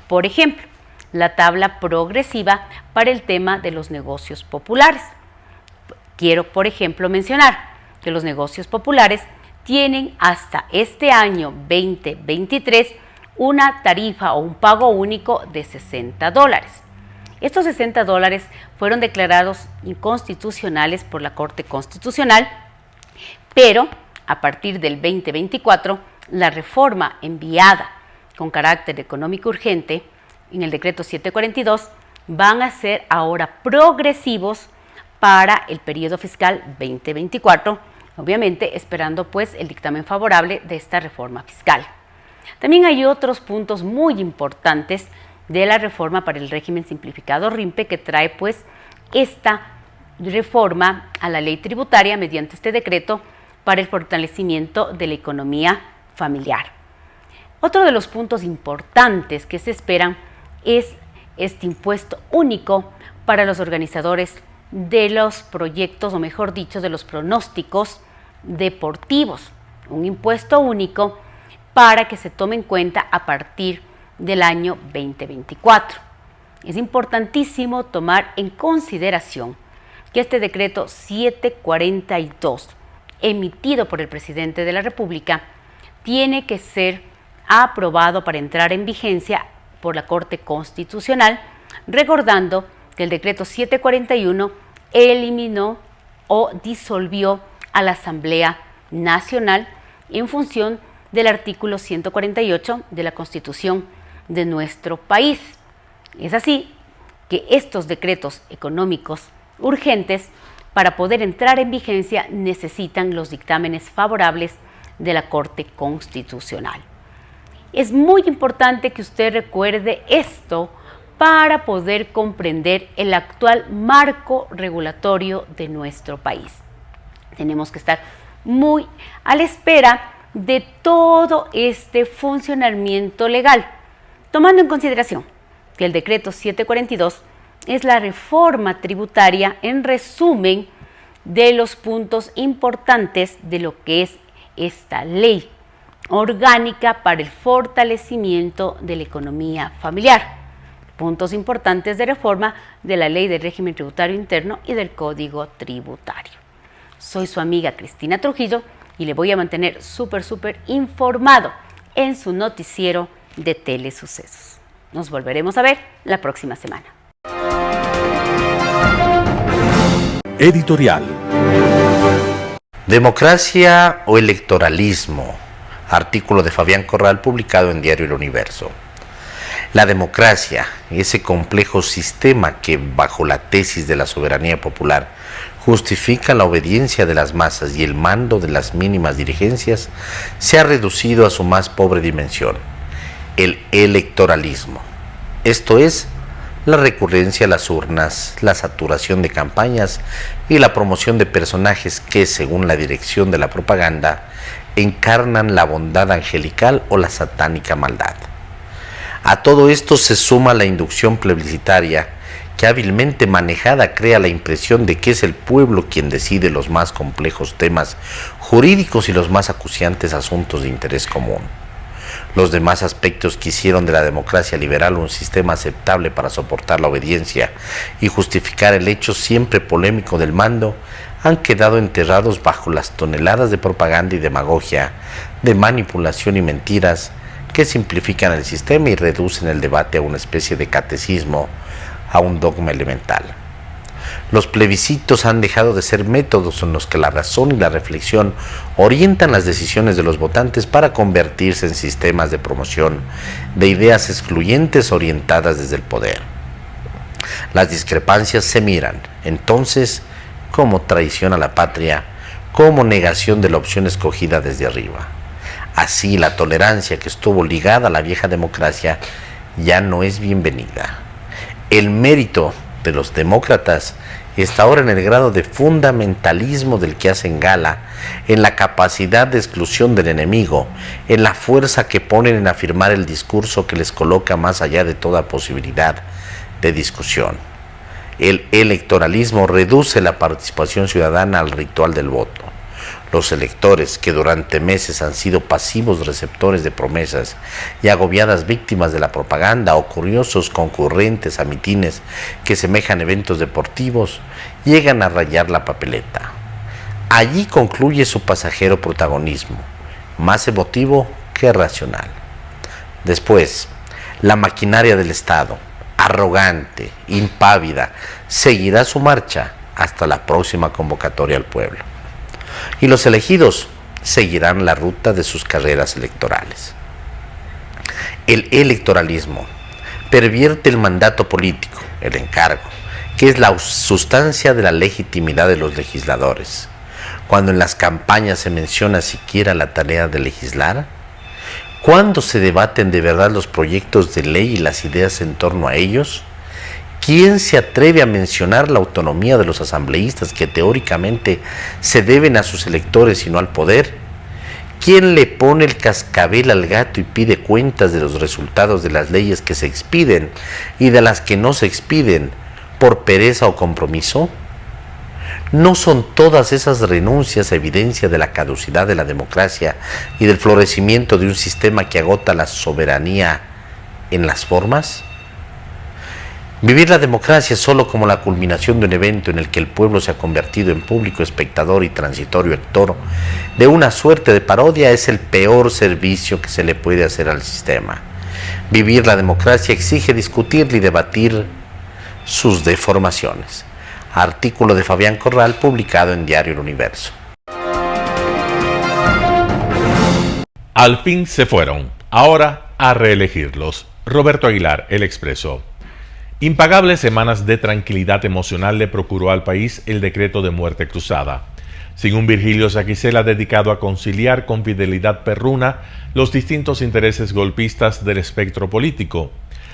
Por ejemplo, la tabla progresiva para el tema de los negocios populares. Quiero, por ejemplo, mencionar que los negocios populares tienen hasta este año 2023 una tarifa o un pago único de $60. Estos $60 fueron declarados inconstitucionales por la Corte Constitucional, pero a partir del 2024, la reforma enviada con carácter económico urgente en el decreto 742 van a ser ahora progresivos para el periodo fiscal 2024, obviamente esperando pues el dictamen favorable de esta reforma fiscal. También hay otros puntos muy importantes de la reforma para el régimen simplificado RIMPE que trae pues esta reforma a la ley tributaria mediante este decreto para el fortalecimiento de la economía familiar. Otro de los puntos importantes que se esperan es este impuesto único para los organizadores de los proyectos, o mejor dicho, de los pronósticos deportivos. Un impuesto único para que se tome en cuenta a partir del año 2024. Es importantísimo tomar en consideración que este decreto 742, emitido por el presidente de la República, tiene que ser aprobado para entrar en vigencia por la Corte Constitucional, recordando que el decreto 741 eliminó o disolvió a la Asamblea Nacional en función del artículo 148 de la Constitución de nuestro país. Es así que estos decretos económicos urgentes, para poder entrar en vigencia, necesitan los dictámenes favorables de la Corte Constitucional. Es muy importante que usted recuerde esto para poder comprender el actual marco regulatorio de nuestro país. Tenemos que estar muy a la espera de todo este funcionamiento legal, tomando en consideración que el decreto 742 es la reforma tributaria en resumen de los puntos importantes de lo que es esta ley orgánica para el fortalecimiento de la economía familiar. Puntos importantes de reforma de la Ley de Régimen Tributario Interno y del Código Tributario. Soy su amiga Cristina Trujillo y le voy a mantener súper informado en su noticiero de Telesucesos. Nos volveremos a ver la próxima semana. Editorial. Democracia o electoralismo. Artículo de Fabián Corral publicado en Diario El Universo. La democracia, ese complejo sistema que, bajo la tesis de la soberanía popular, justifica la obediencia de las masas y el mando de las mínimas dirigencias, se ha reducido a su más pobre dimensión, el electoralismo. Esto es, la recurrencia a las urnas, la saturación de campañas y la promoción de personajes que, según la dirección de la propaganda, encarnan la bondad angelical o la satánica maldad. A todo esto se suma la inducción plebiscitaria que, hábilmente manejada, crea la impresión de que es el pueblo quien decide los más complejos temas jurídicos y los más acuciantes asuntos de interés común. Los demás aspectos que hicieron de la democracia liberal un sistema aceptable para soportar la obediencia y justificar el hecho siempre polémico del mando han quedado enterrados bajo las toneladas de propaganda y demagogia, de manipulación y mentiras que simplifican el sistema y reducen el debate a una especie de catecismo, a un dogma elemental. Los plebiscitos han dejado de ser métodos en los que la razón y la reflexión orientan las decisiones de los votantes para convertirse en sistemas de promoción de ideas excluyentes orientadas desde el poder. Las discrepancias se miran, entonces, como traición a la patria, como negación de la opción escogida desde arriba. Así, la tolerancia que estuvo ligada a la vieja democracia ya no es bienvenida. El mérito de los demócratas está ahora en el grado de fundamentalismo del que hacen gala, en la capacidad de exclusión del enemigo, en la fuerza que ponen en afirmar el discurso que les coloca más allá de toda posibilidad de discusión. El electoralismo reduce la participación ciudadana al ritual del voto. Los electores, que durante meses han sido pasivos receptores de promesas y agobiadas víctimas de la propaganda, o curiosos concurrentes a mitines que semejan eventos deportivos, llegan a rayar la papeleta. Allí concluye su pasajero protagonismo, más emotivo que racional. Después, la maquinaria del Estado, arrogante, impávida, seguirá su marcha hasta la próxima convocatoria al pueblo. Y los elegidos seguirán la ruta de sus carreras electorales. El electoralismo pervierte el mandato político, el encargo, que es la sustancia de la legitimidad de los legisladores. Cuando en las campañas se menciona siquiera la tarea de legislar, ¿cuándo se debaten de verdad los proyectos de ley y las ideas en torno a ellos? ¿Quién se atreve a mencionar la autonomía de los asambleístas que teóricamente se deben a sus electores y no al poder? ¿Quién le pone el cascabel al gato y pide cuentas de los resultados de las leyes que se expiden y de las que no se expiden por pereza o compromiso? ¿No son todas esas renuncias evidencia de la caducidad de la democracia y del florecimiento de un sistema que agota la soberanía en las formas? Vivir la democracia solo como la culminación de un evento en el que el pueblo se ha convertido en público espectador y transitorio actor de una suerte de parodia es el peor servicio que se le puede hacer al sistema. Vivir la democracia exige discutir y debatir sus deformaciones. Artículo de Fabián Corral publicado en Diario El Universo. Al fin se fueron, ahora a reelegirlos. Roberto Aguilar, El Expreso. Impagables semanas de tranquilidad emocional le procuró al país el decreto de muerte cruzada. Sin un Virgilio Saquicela dedicado a conciliar con fidelidad perruna los distintos intereses golpistas del espectro político.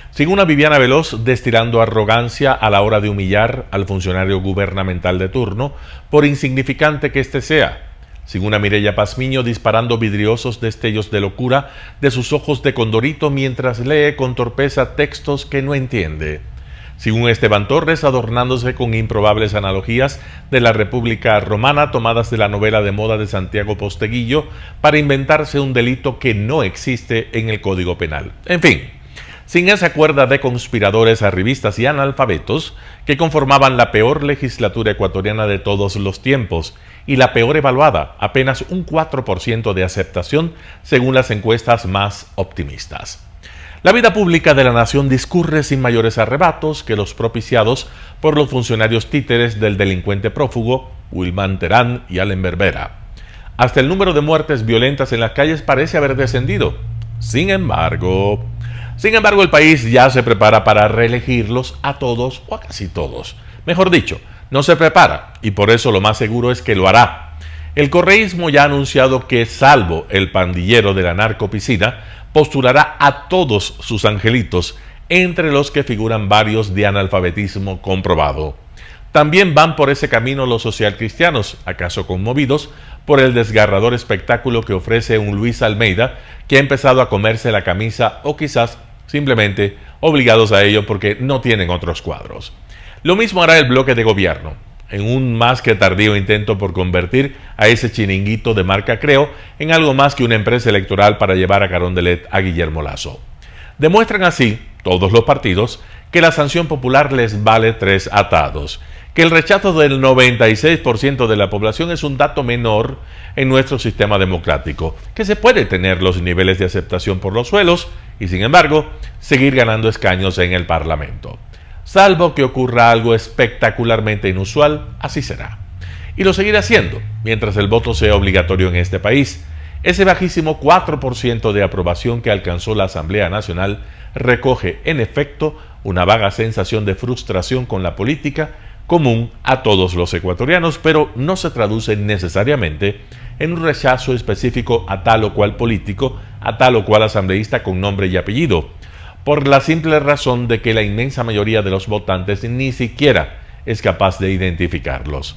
Sin una Viviana Veloz destilando arrogancia a la hora de humillar al funcionario gubernamental de turno, por insignificante que éste sea. Sin una Mireya Pazmiño disparando vidriosos destellos de locura de sus ojos de condorito mientras lee con torpeza textos que no entiende. Sin un Esteban Torres adornándose con improbables analogías de la República Romana tomadas de la novela de moda de Santiago Posteguillo para inventarse un delito que no existe en el Código Penal. En fin, sin esa cuerda de conspiradores, arribistas y analfabetos que conformaban la peor legislatura ecuatoriana de todos los tiempos y la peor evaluada, apenas un 4% de aceptación según las encuestas más optimistas. La vida pública de la nación discurre sin mayores arrebatos que los propiciados por los funcionarios títeres del delincuente prófugo Wilman Terán y Allen Berbera. Hasta el número de muertes violentas en las calles parece haber descendido. Sin embargo, el país ya se prepara para reelegirlos a todos o a casi todos. Mejor dicho, no se prepara y por eso lo más seguro es que lo hará. El correísmo ya ha anunciado que, salvo el pandillero de la narcopiscina, postulará a todos sus angelitos, entre los que figuran varios de analfabetismo comprobado. También van por ese camino los socialcristianos, acaso conmovidos por el desgarrador espectáculo que ofrece un Luis Almeida, que ha empezado a comerse la camisa o quizás simplemente obligados a ello porque no tienen otros cuadros. Lo mismo hará el bloque de gobierno, en un más que tardío intento por convertir a ese chiringuito de marca Creo en algo más que una empresa electoral para llevar a Carondelet a Guillermo Lasso. Demuestran así, todos los partidos, que la sanción popular les vale 3 atados, que el rechazo del 96% de la población es un dato menor en nuestro sistema democrático, que se puede tener los niveles de aceptación por los suelos y, sin embargo, seguir ganando escaños en el Parlamento. Salvo que ocurra algo espectacularmente inusual, así será. Y lo seguirá haciendo, mientras el voto sea obligatorio en este país. Ese bajísimo 4% de aprobación que alcanzó la Asamblea Nacional recoge, en efecto, una vaga sensación de frustración con la política común a todos los ecuatorianos, pero no se traduce necesariamente en un rechazo específico a tal o cual político, a tal o cual asambleísta con nombre y apellido, por la simple razón de que la inmensa mayoría de los votantes ni siquiera es capaz de identificarlos.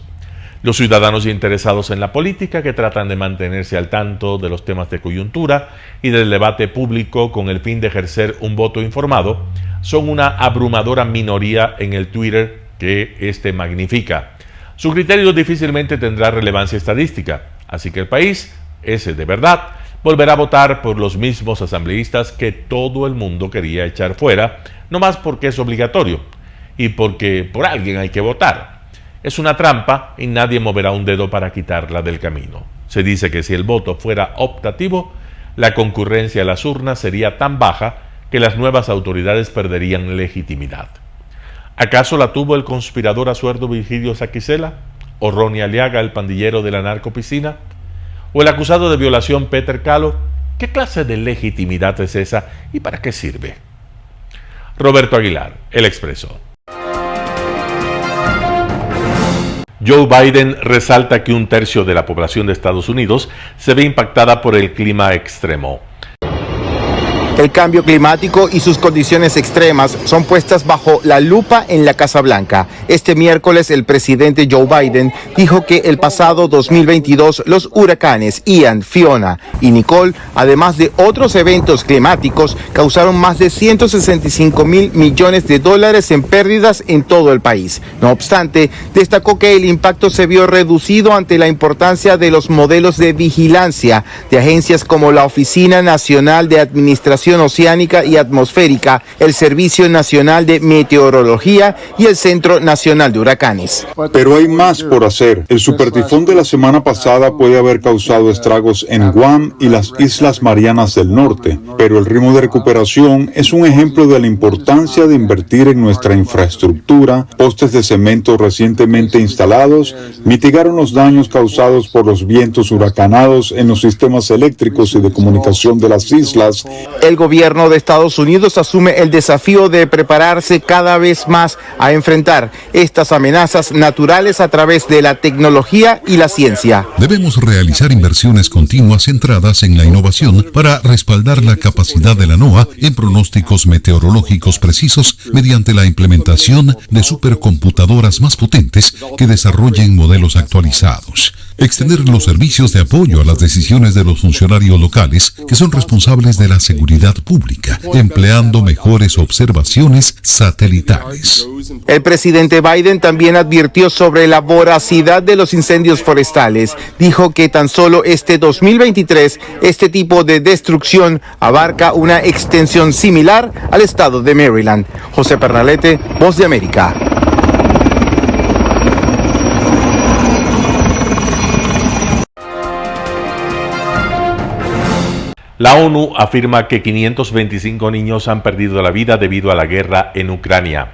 Los ciudadanos interesados en la política, que tratan de mantenerse al tanto de los temas de coyuntura y del debate público con el fin de ejercer un voto informado, son una abrumadora minoría en el Twitter que éste magnifica. Su criterio difícilmente tendrá relevancia estadística, así que el país, ese de verdad, volverá a votar por los mismos asambleístas que todo el mundo quería echar fuera, no más porque es obligatorio y porque por alguien hay que votar. Es una trampa y nadie moverá un dedo para quitarla del camino. Se dice que si el voto fuera optativo, la concurrencia a las urnas sería tan baja que las nuevas autoridades perderían legitimidad. ¿Acaso la tuvo el conspirador asuerdo Virgilio Saquicela? ¿O Ronnie Aliaga, el pandillero de la narcopiscina? ¿O el acusado de violación Peter Calo? ¿Qué clase de legitimidad es esa y para qué sirve? Roberto Aguilar, El Expreso. Joe Biden resalta que 1/3 de la población de Estados Unidos se ve impactada por el clima extremo. El cambio climático y sus condiciones extremas son puestas bajo la lupa en la Casa Blanca. Este miércoles el presidente Joe Biden dijo que el pasado 2022 los huracanes Ian, Fiona y Nicole, además de otros eventos climáticos, causaron más de 165,000 millones de dólares en pérdidas en todo el país. No obstante, destacó que el impacto se vio reducido ante la importancia de los modelos de vigilancia de agencias como la Oficina Nacional de Administración Oceánica y Atmosférica, el Servicio Nacional de Meteorología y el Centro Nacional de Huracanes. Pero hay más por hacer. El supertifón de la semana pasada puede haber causado estragos en Guam y las Islas Marianas del Norte, pero el ritmo de recuperación es un ejemplo de la importancia de invertir en nuestra infraestructura. Postes de cemento recientemente instalados mitigaron los daños causados por los vientos huracanados en los sistemas eléctricos y de comunicación de las islas. El gobierno de Estados Unidos asume el desafío de prepararse cada vez más a enfrentar estas amenazas naturales a través de la tecnología y la ciencia. Debemos realizar inversiones continuas centradas en la innovación para respaldar la capacidad de la NOAA en pronósticos meteorológicos precisos mediante la implementación de supercomputadoras más potentes que desarrollen modelos actualizados. Extender los servicios de apoyo a las decisiones de los funcionarios locales que son responsables de la seguridad pública, empleando mejores observaciones satelitales. El presidente Biden también advirtió sobre la voracidad de los incendios forestales. Dijo que tan solo este 2023, este tipo de destrucción abarca una extensión similar al estado de Maryland. José Pernalete, Voz de América. La ONU afirma que 525 niños han perdido la vida debido a la guerra en Ucrania.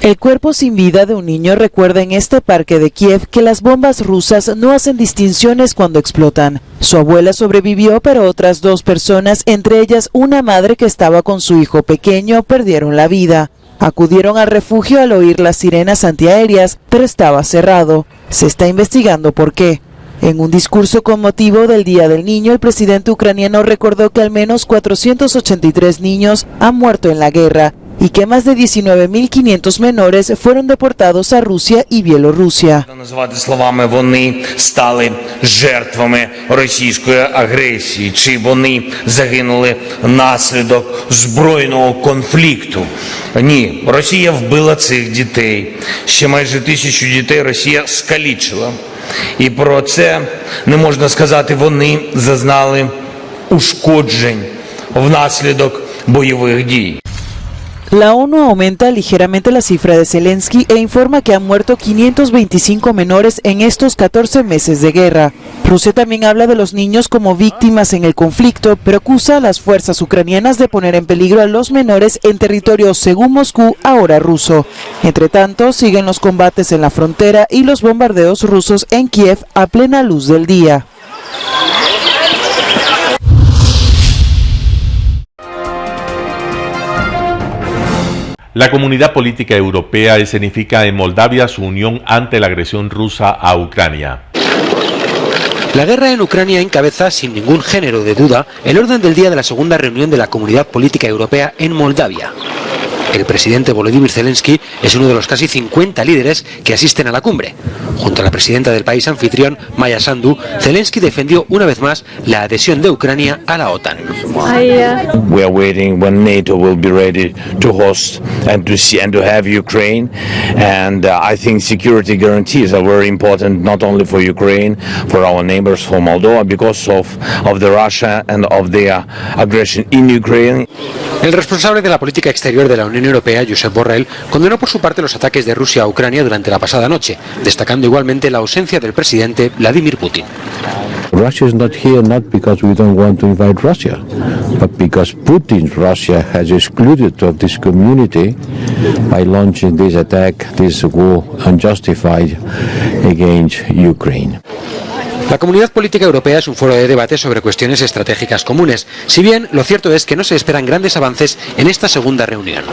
El cuerpo sin vida de un niño recuerda en este parque de Kiev que las bombas rusas no hacen distinciones cuando explotan. Su abuela sobrevivió, pero otras 2 personas, entre ellas una madre que estaba con su hijo pequeño, perdieron la vida. Acudieron al refugio al oír las sirenas antiaéreas, pero estaba cerrado. Se está investigando por qué. En un discurso con motivo del Día del Niño, el presidente ucraniano recordó que al menos 483 niños han muerto en la guerra y que más de 19.500 menores fueron deportados a Rusia y Bielorrusia. Назвати словами вони стали жертвами російської агресії, чи вони загинули внаслідок збройного конфлікту. Ні, Росія вбила цих дітей. Ще майже 1000 дітей Росія скалічила. І про це не можна сказати, вони зазнали ушкоджень внаслідок бойових дій. La ONU aumenta ligeramente la cifra de Zelensky e informa que han muerto 525 menores en estos 14 meses de guerra. Rusia también habla de los niños como víctimas en el conflicto, pero acusa a las fuerzas ucranianas de poner en peligro a los menores en territorio, según Moscú, ahora ruso. Entre tanto, siguen los combates en la frontera y los bombardeos rusos en Kiev a plena luz del día. La comunidad política europea escenifica en Moldavia su unión ante la agresión rusa a Ucrania. La guerra en Ucrania encabeza, sin ningún género de duda, el orden del día de la segunda reunión de la Comunidad Política Europea en Moldavia. El presidente Volodymyr Zelensky es uno de los casi 50 líderes que asisten a la cumbre. Junto a la presidenta del país anfitrión, Maya Sandu, Zelensky defendió una vez más la adhesión de Ucrania a la OTAN. We are waiting when NATO will be ready to host and to have Ukraine, and I think security guarantees are very important not only for Ukraine, for our neighbors, for Moldova, because of the Russia and of their aggression in Ukraine. El responsable de la política exterior de la Unión Europea, Josep Borrell, condenó por su parte los ataques de Rusia a Ucrania durante la pasada noche, destacando igualmente la ausencia del presidente Vladimir Putin. Russia is not here not because we don't want to invite Russia, but because Putin's Russia has excluded of this community by launching this attack, this war unjustified against Ukraine. La Comunidad Política Europea es un foro de debate sobre cuestiones estratégicas comunes, si bien lo cierto es que no se esperan grandes avances en esta segunda reunión.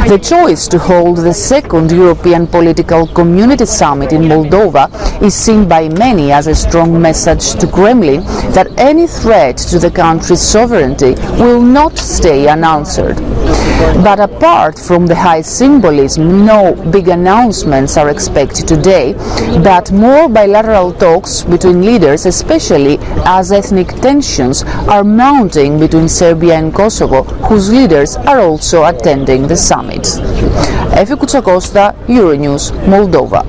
The choice to hold the second European Political Community Summit in Moldova is seen by many as a strong message to Kremlin that any threat to the country's sovereignty will not stay unanswered. But apart from the high symbolism, no big announcements are expected today, but more bilateral talks between leaders, especially as ethnic tensions are mounting between Serbia and Kosovo, whose leaders are also attending the summit. Efi Kutsakosta, Euronews, Moldova.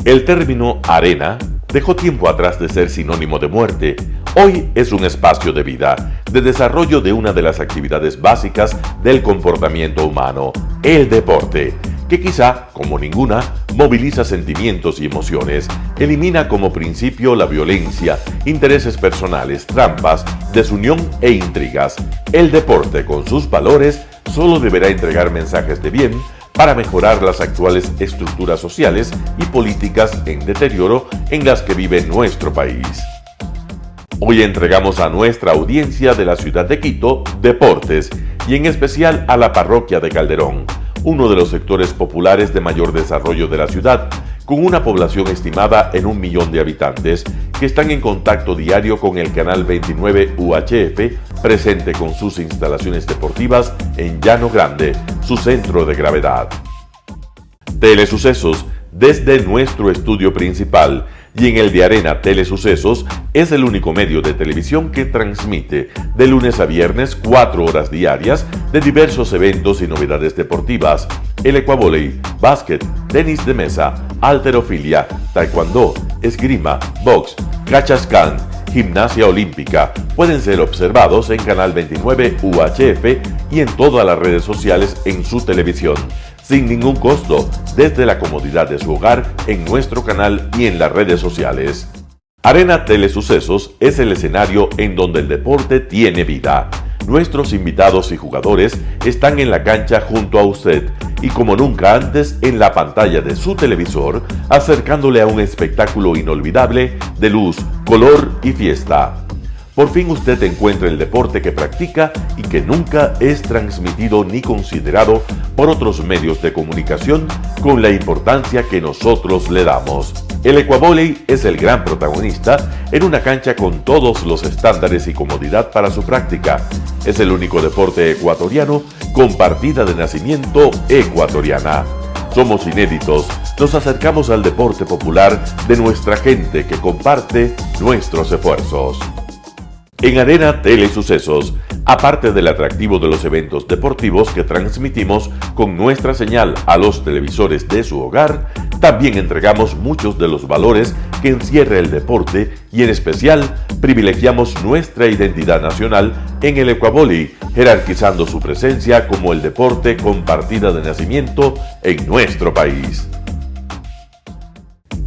El término arena dejó tiempo atrás de ser sinónimo de muerte. Hoy es un espacio de vida, de desarrollo de una de las actividades básicas del comportamiento humano, el deporte, que quizá, como ninguna, moviliza sentimientos y emociones, elimina como principio la violencia, intereses personales, trampas, desunión e intrigas. El deporte, con sus valores, solo deberá entregar mensajes de bien para mejorar las actuales estructuras sociales y políticas en deterioro en las que vive nuestro país. Hoy entregamos a nuestra audiencia de la ciudad de Quito deportes y en especial a la parroquia de Calderón, uno de los sectores populares de mayor desarrollo de la ciudad, con una población estimada en 1 millón de habitantes que están en contacto diario con el canal 29 UHF, presente con sus instalaciones deportivas en Llano Grande, su centro de gravedad. Telesucesos, desde nuestro estudio principal y en el de Arena Telesucesos, es el único medio de televisión que transmite de lunes a viernes 4 horas diarias de diversos eventos y novedades deportivas: el ecuavóley, básquet, tenis de mesa, halterofilia, taekwondo, esgrima, box, cachascán, gimnasia olímpica. Pueden ser observados en Canal 29 UHF y en todas las redes sociales en su televisión, sin ningún costo, desde la comodidad de su hogar, en nuestro canal y en las redes sociales. Arena Telesucesos es el escenario en donde el deporte tiene vida. Nuestros invitados y jugadores están en la cancha junto a usted y como nunca antes en la pantalla de su televisor, acercándole a un espectáculo inolvidable de luz, color y fiesta. Por fin usted encuentra el deporte que practica y que nunca es transmitido ni considerado por otros medios de comunicación con la importancia que nosotros le damos. El ecuavóley es el gran protagonista en una cancha con todos los estándares y comodidad para su práctica. Es el único deporte ecuatoriano con partida de nacimiento ecuatoriana. Somos inéditos, nos acercamos al deporte popular de nuestra gente que comparte nuestros esfuerzos. En Arena Telesucesos, aparte del atractivo de los eventos deportivos que transmitimos con nuestra señal a los televisores de su hogar, también entregamos muchos de los valores que encierra el deporte y en especial privilegiamos nuestra identidad nacional en el ecuavóley, jerarquizando su presencia como el deporte con partida de nacimiento en nuestro país.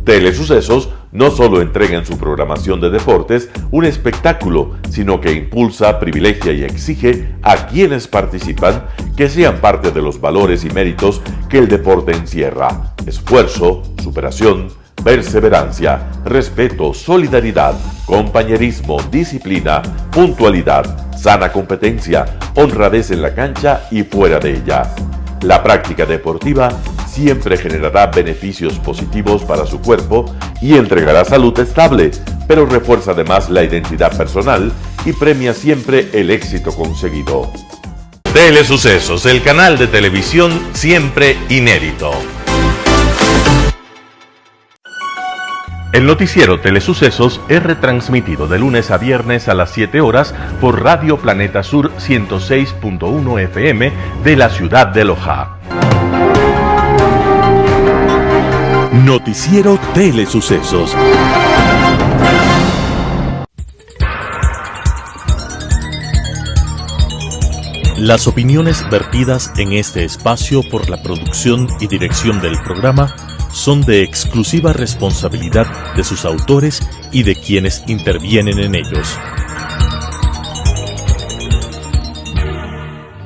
Telesucesos no solo entrega en su programación de deportes un espectáculo, sino que impulsa, privilegia y exige a quienes participan que sean parte de los valores y méritos que el deporte encierra: esfuerzo, superación, perseverancia, respeto, solidaridad, compañerismo, disciplina, puntualidad, sana competencia, honradez en la cancha y fuera de ella. La práctica deportiva siempre generará beneficios positivos para su cuerpo y entregará salud estable, pero refuerza además la identidad personal y premia siempre el éxito conseguido. Telesucesos, el canal de televisión siempre inédito. El noticiero Telesucesos es retransmitido de lunes a viernes a las 7 horas por Radio Planeta Sur 106.1 FM de la ciudad de Loja. Noticiero Telesucesos. Las opiniones vertidas en este espacio por la producción y dirección del programa son de exclusiva responsabilidad de sus autores y de quienes intervienen en ellos.